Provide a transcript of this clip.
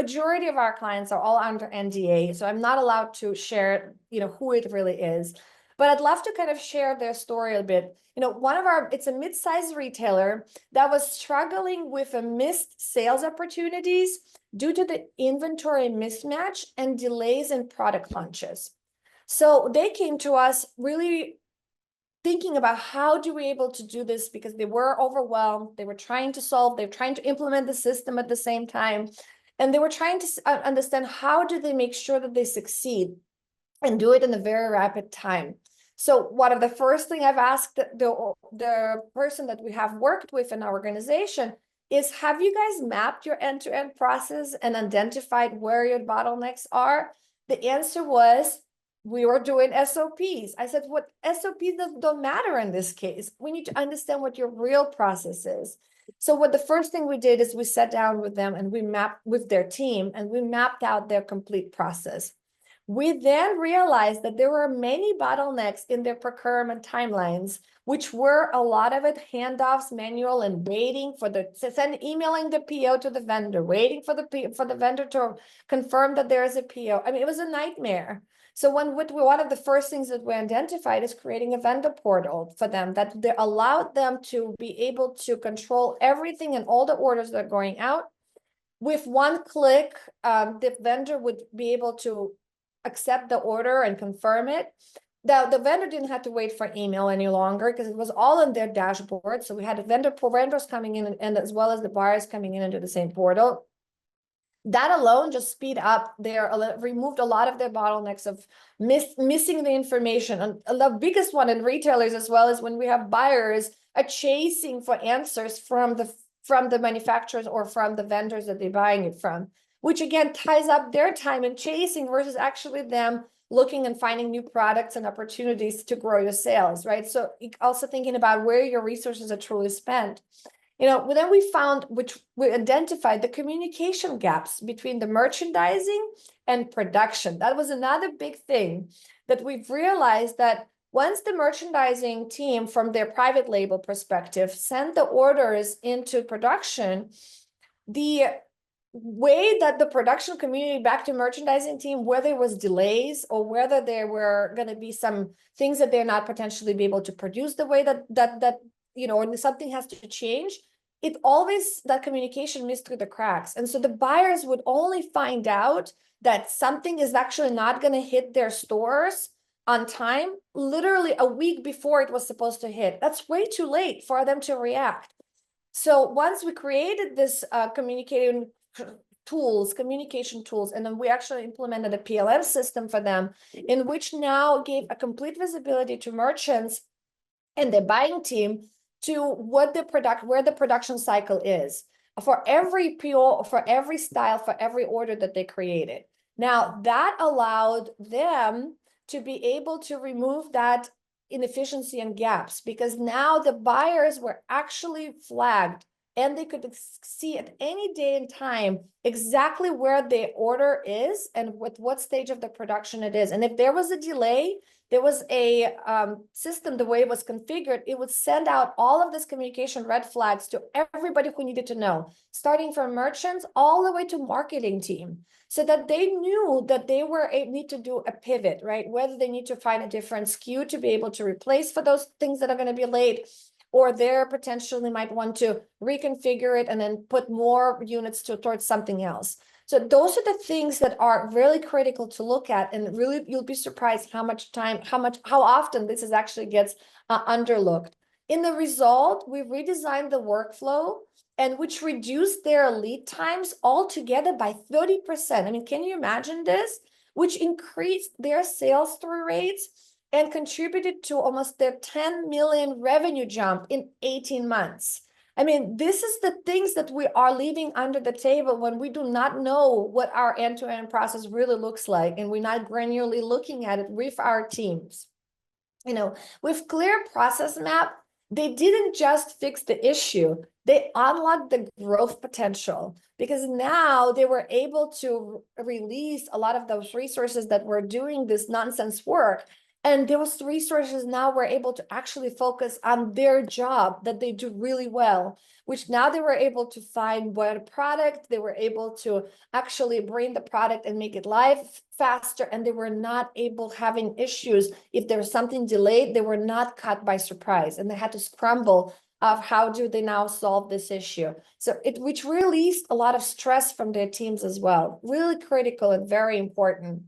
majority of our clients are all under NDA, so I'm not allowed to share, who it really is. But I'd love to kind of share their story a bit. It's a mid-sized retailer that was struggling with a missed sales opportunities due to the inventory mismatch and delays in product launches. So they came to us really thinking about how do we able to do this, because they were overwhelmed. They were trying to implement the system at the same time. And they were trying to understand how do they make sure that they succeed and do it in a very rapid time. So one of the first thing I've asked the person that we have worked with in our organization is, have you guys mapped your end-to-end process and identified where your bottlenecks are? The answer was, we were doing SOPs. I said, what SOPs don't matter in this case. We need to understand what your real process is. So what the first thing we did is we sat down with them and we mapped with their team and we mapped out their complete process. We then realized that there were many bottlenecks in their procurement timelines, which were a lot of it handoffs, manual, and waiting for emailing the PO to the vendor, waiting for the vendor to confirm that there is a PO. I mean, it was a nightmare. So one of the first things that we identified is creating a vendor portal for them that allowed them to be able to control everything and all the orders that are going out. With one click, the vendor would be able to accept the order and confirm it. The vendor didn't have to wait for email any longer because it was all in their dashboard. So we had vendors coming in and as well as the buyers coming in into the same portal. That alone just removed a lot of their bottlenecks of missing the information. And the biggest one in retailers as well is when we have buyers are chasing for answers from the manufacturers or from the vendors that they're buying it from, which again ties up their time in chasing versus actually them looking and finding new products and opportunities to grow your sales, right? So also thinking about where your resources are truly spent. Then we identified the communication gaps between the merchandising and production. That was another big thing that we've realized, that once the merchandising team from their private label perspective sent the orders into production, the way that the production community back to merchandising team, whether there was delays or whether there were going to be some things that they're not potentially be able to produce the way that or something has to change, that communication missed through the cracks. And so the buyers would only find out that something is actually not going to hit their stores on time, literally a week before it was supposed to hit. That's way too late for them to react. So once we created this communication tools, and then we actually implemented a PLM system for them, in which now gave a complete visibility to merchants and their buying team to where the production cycle is for every PO, for every style, for every order that they created. Now that allowed them to be able to remove that inefficiency and gaps, because now the buyers were actually flagged and they could see at any day and time exactly where the order is and with what stage of the production it is. And if there was a delay, there was a system, the way it was configured, it would send out all of this communication red flags to everybody who needed to know, starting from merchants all the way to marketing team, so that they knew that they need to do a pivot, right? Whether they need to find a different SKU to be able to replace for those things that are going to be late, or they potentially might want to reconfigure it and then put more units towards something else. So those are the things that are really critical to look at, and really you'll be surprised how often this actually gets underlooked. In the result, we redesigned the workflow, and which reduced their lead times altogether by 30%. I mean, can you imagine this? Which increased their sales through rates and contributed to almost their 10 million revenue jump in 18 months. I mean, this is the things that we are leaving under the table when we do not know what our end-to-end process really looks like, and we're not granularly looking at it with our teams. With clear process map, they didn't just fix the issue, they unlocked the growth potential, because now they were able to release a lot of those resources that were doing this nonsense work And those resources now were able to actually focus on their job that they do really well, which now they were able to find what product, they were able to actually bring the product and make it live faster, and they were not able having issues. If there was something delayed, they were not caught by surprise, and they had to scramble of how do they now solve this issue. So which released a lot of stress from their teams as well. Really critical and very important.